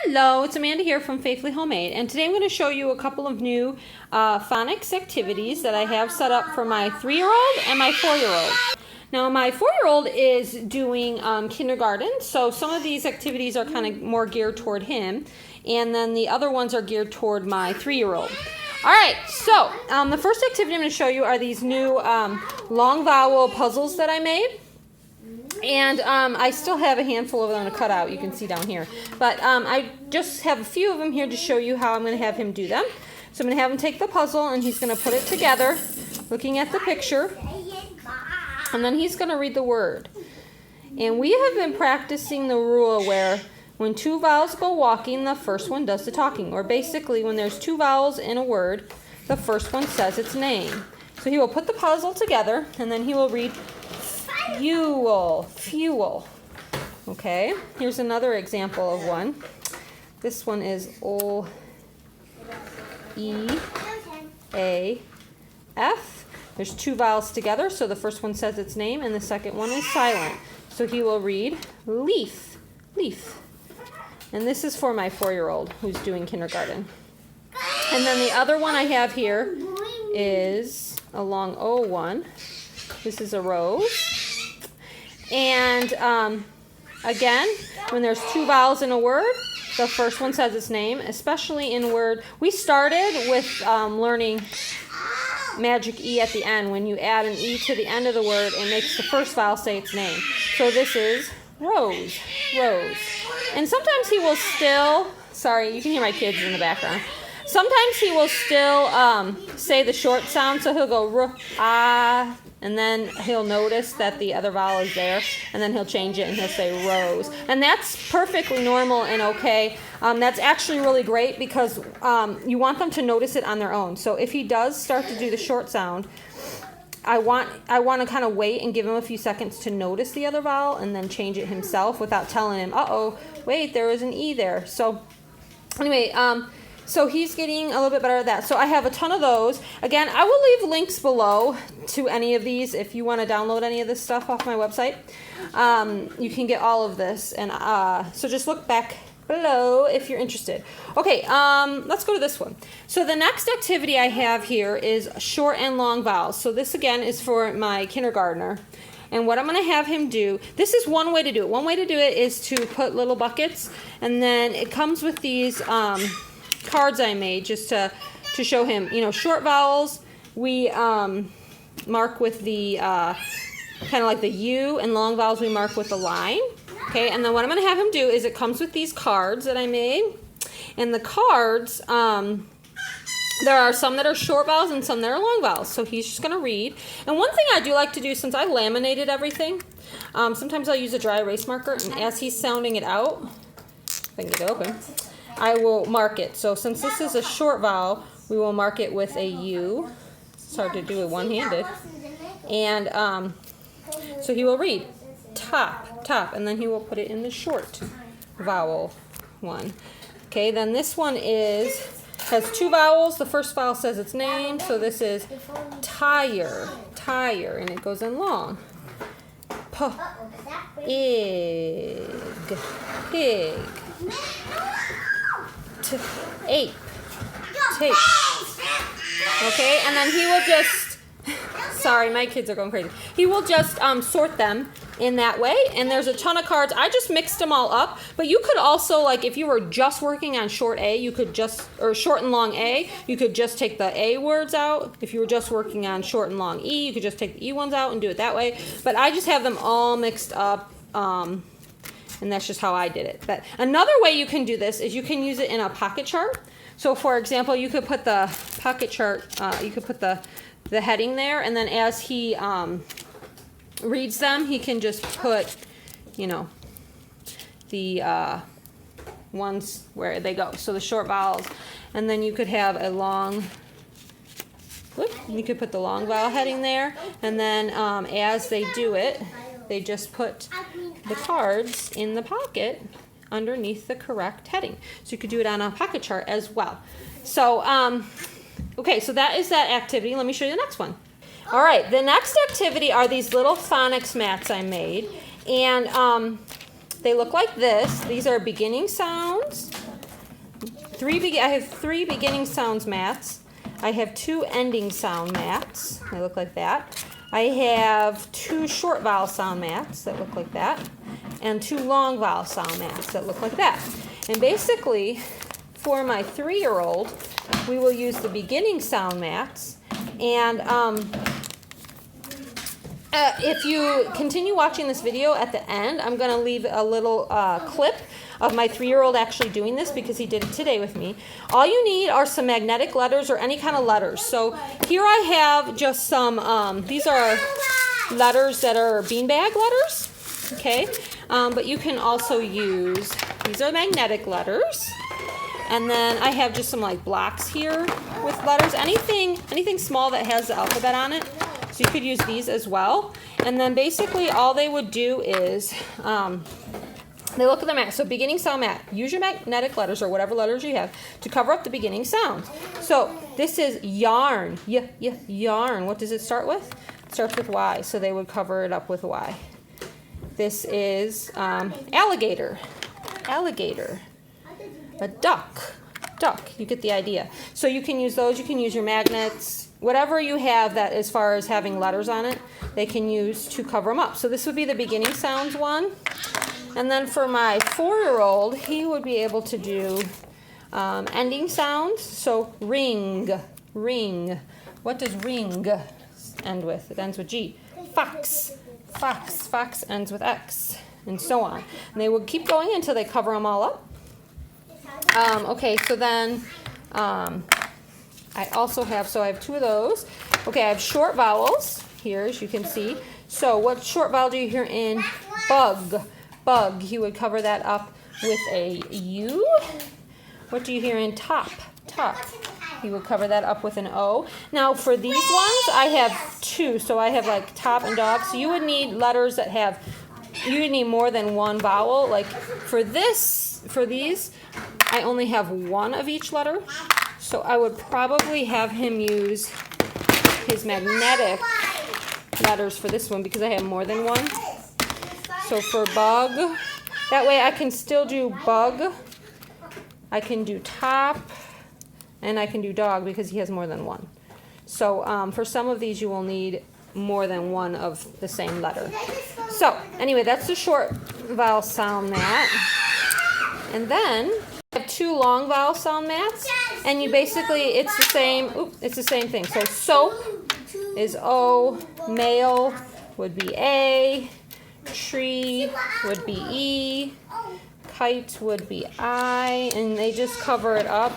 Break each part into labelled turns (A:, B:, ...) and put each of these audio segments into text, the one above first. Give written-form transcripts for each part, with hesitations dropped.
A: Hello, it's Amanda here from Faithfully Homemade, and today I'm going to show you a couple of new phonics activities that I have set up for my 3-year-old and my 4-year-old. Now my 4-year-old is doing kindergarten, so some of these activities are kind of more geared toward him, and then the other ones are geared toward my 3-year-old. Alright, so the first activity I'm going to show you are these new long vowel puzzles that I made. And I still have a handful of them to cut out, you can see down here. But I just have a few of them here to show you how I'm going to have him do them. So I'm going to have him take the puzzle and he's going to put it together, looking at the picture. And then he's going to read the word. And we have been practicing the rule where when two vowels go walking, the first one does the talking. Or basically, when there's two vowels in a word, the first one says its name. So he will put the puzzle together and then he will read fuel. Okay, here's another example of one. This one is O-E-A-F. There's two vowels together, so the first one says its name and the second one is silent. So he will read leaf. And this is for my 4-year-old who's doing kindergarten. And then the other one I have here is a long O one. This is a rose. And again, when there's two vowels in a word, the first one says its name, especially in word. We started with learning magic E at the end. When you add an E to the end of the word, it makes the first vowel say its name. So this is rose. And sometimes he will still, sorry, you can hear my kids in the background. Sometimes he will still say the short sound, so he'll go r-ah, and then he'll notice that the other vowel is there, and then he'll change it and he'll say rose. And that's perfectly normal and okay. That's actually really great because you want them to notice it on their own. So if he does start to do the short sound, I want to kind of wait and give him a few seconds to notice the other vowel and then change it himself without telling him, uh-oh, wait, there was an E there. So anyway, so he's getting a little bit better at that. So I have a ton of those. Again, I will leave links below to any of these if you want to download any of this stuff off my website. You can get all of this. And so just look back below if you're interested. Okay, let's go to this one. So the next activity I have here is short and long vowels. So this again is for my kindergartner. And what I'm going to have him do, this is one way to do it. One way to do it is to put little buckets, and then it comes with these cards I made just to show him, short vowels we mark with the kind of like the U, and long vowels we mark with the line. Okay, and then what I'm going to have him do is it comes with these cards that I made, and the cards, there are some that are short vowels and some that are long vowels, so he's just going to read. And one thing I do like to do, since I laminated everything, sometimes I'll use a dry erase marker, and as he's sounding it out, if I can get it open, I will mark it. So since this is a short vowel, we will mark it with a U. It's hard to do it one-handed. And so he will read top, and then he will put it in the short vowel one. Okay, then this one has two vowels. The first vowel says its name, so this is tire, and it goes in long. Pig. Ape, tape. Okay, and then he will just, sorry, my kids are going crazy. He will just sort them in that way, and there's a ton of cards. I just mixed them all up, but you could also, like, if you were just working on short A, you could just, or short and long A, you could just take the A words out. If you were just working on short and long E, you could just take the E ones out and do it that way. But I just have them all mixed up, and that's just how I did it. But another way you can do this is you can use it in a pocket chart. So for example, you could put the pocket chart, you could put the heading there, and then as he reads them, he can just put, the ones where they go. So the short vowels, and then you could have a long, you could put the long vowel heading there, and then as they do it, they just put the cards in the pocket underneath the correct heading. So you could do it on a pocket chart as well. So, okay, so that is that activity. Let me show you the next one. All right, the next activity are these little Phonics Mats I made, and they look like this. These are beginning sounds, I have 3 beginning sounds mats. I have 2 ending sound mats. They look like that. I have 2 short vowel sound mats that look like that, and 2 long vowel sound mats that look like that. And basically, for my 3-year-old, we will use the beginning sound mats. And if you continue watching this video at the end, I'm going to leave a little clip of my 3-year-old actually doing this because he did it today with me. All you need are some magnetic letters or any kind of letters. So here I have just some, these are letters that are beanbag letters, okay? But you can also use, these are magnetic letters. And then I have just some like blocks here with letters. Anything small that has the alphabet on it. So you could use these as well. And then basically all they would do is, they look at the mat. So beginning sound mat, use your magnetic letters or whatever letters you have to cover up the beginning sounds. So this is yarn, yarn. What does it start with? It starts with Y, so they would cover it up with Y. This is alligator, alligator. A duck, duck. You get the idea. So you can use those. You can use your magnets. Whatever you have that as far as having letters on it, they can use to cover them up. So this would be the beginning sounds one. And then for my 4-year-old, he would be able to do ending sounds. So ring, ring. What does ring end with? It ends with G. Fox, fox, fox ends with X, and so on. And they would keep going until they cover them all up. Okay, so then I also have, so I have 2 of those. Okay, I have short vowels here, as you can see. So what short vowel do you hear in bug? Bug, he would cover that up with a U. What do you hear in top? Top. He would cover that up with an O. Now for these ones, I have 2. So I have like top and dog. So you would need letters that have, you would need more than 1 vowel. Like for these, I only have 1 of each letter. So I would probably have him use his magnetic letters for this one because I have more than 1. So for bug, that way I can still do bug, I can do top, and I can do dog because he has more than 1. So for some of these you will need more than 1 of the same letter. So anyway, that's the short vowel sound mat. And then I have 2 long vowel sound mats, and you basically, it's the same thing. So soap is O, male would be A, tree would be E, kite would be I, and they just cover it up.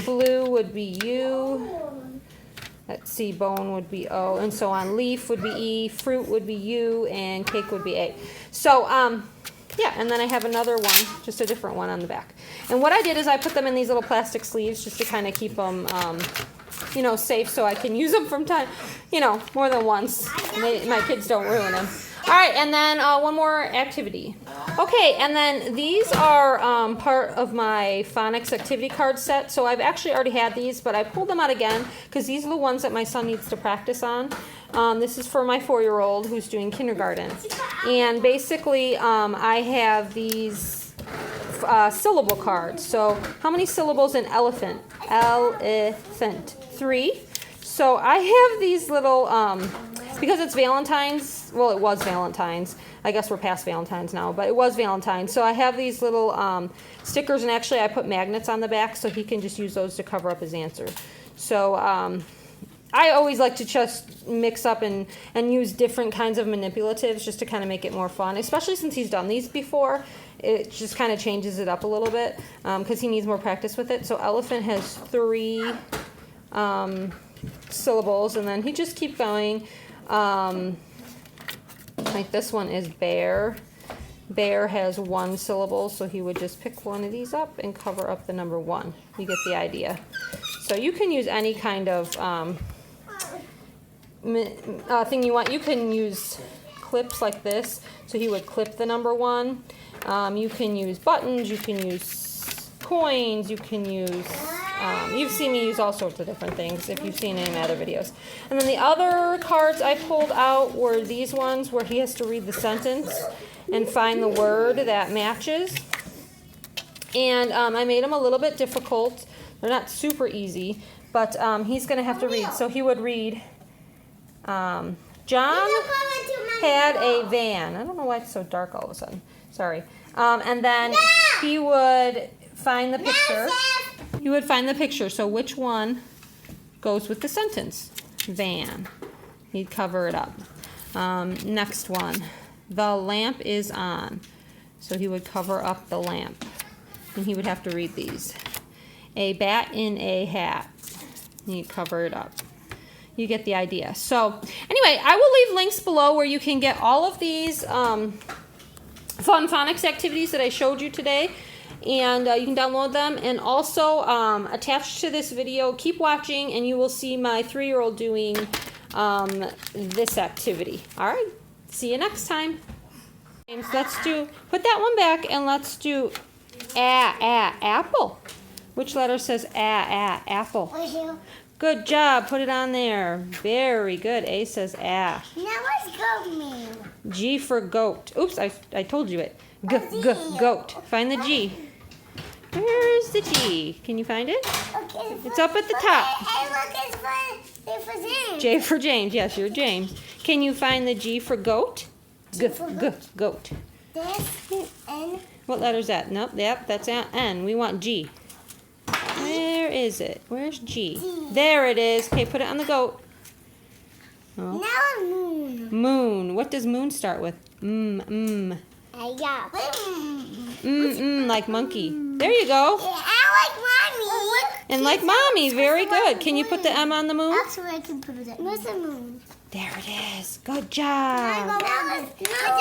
A: Blue would be U, let's see, bone would be O, and so on. Leaf would be E, fruit would be U, and cake would be A. So, yeah, and then I have another one, just a different one on the back. And what I did is I put them in these little plastic sleeves just to kind of keep them, you know, safe so I can use them from time, you know, more than once. My kids don't ruin them. All right, and then one more activity. Okay, and then these are part of my phonics activity card set. So I've actually already had these, but I pulled them out again because these are the ones that my son needs to practice on. This is for my 4-year-old who's doing kindergarten. And basically, I have these syllable cards. So how many syllables in elephant? Elephant. 3. So I have these little, because it's Valentine's, well, it was Valentine's. I guess we're past Valentine's now, but it was Valentine's. So I have these little stickers, and actually I put magnets on the back so he can just use those to cover up his answer. So I always like to just mix up and use different kinds of manipulatives just to kind of make it more fun, especially since he's done these before. It just kind of changes it up a little bit because he needs more practice with it. So elephant has 3 syllables, and then he just keep going. Like this one is bear. Bear has 1 syllable, so he would just pick one of these up and cover up the number 1. You get the idea. So you can use any kind of thing you want. You can use clips like this, so he would clip the number 1. You can use buttons, you can use coins, you can use, you've seen me use all sorts of different things if you've seen any of my other videos. And then the other cards I pulled out were these ones where he has to read the sentence and find the word that matches. And I made them a little bit difficult. They're not super easy, but he's going to have to read. So he would read, John had a van. I don't know why it's so dark all of a sudden. Sorry. And then he would find the picture. He would find the picture. So which one goes with the sentence? Van. He'd cover it up. Next one. The lamp is on. So he would cover up the lamp. And he would have to read these. A bat in a hat. He'd cover it up. You get the idea. So anyway, I will leave links below where you can get all of these fun phonics activities that I showed you today. And you can download them. And also attached to this video, keep watching and you will see my 3-year-old doing this activity. All right, see you next time. Let's put that one back and let's do apple. Which letter says apple? Good job, put it on there. Very good, A says
B: Now what's goat mean?
A: G for goat. Oops, I told you it. Goat. Find the G. Where's the G? Can you find it?
B: Okay,
A: it's up at the top.
B: Hey, look, it's for James.
A: J for James. Yes, you're James. Can you find the G for goat? Goat.
B: This, N.
A: What letter's that? Nope, yep, that's N. We want G. Where is it? Where's G? There it is. Okay, put it on the goat. Oh.
B: Now moon.
A: Moon. What does moon start with?
B: Yeah.
A: Like monkey. There you go.
B: Yeah, I like mommy.
A: And like mommy. Very good. Can you put the M on the moon?
B: Actually, I can put it. Where's the moon?
A: There it is. Good job.
B: Good job.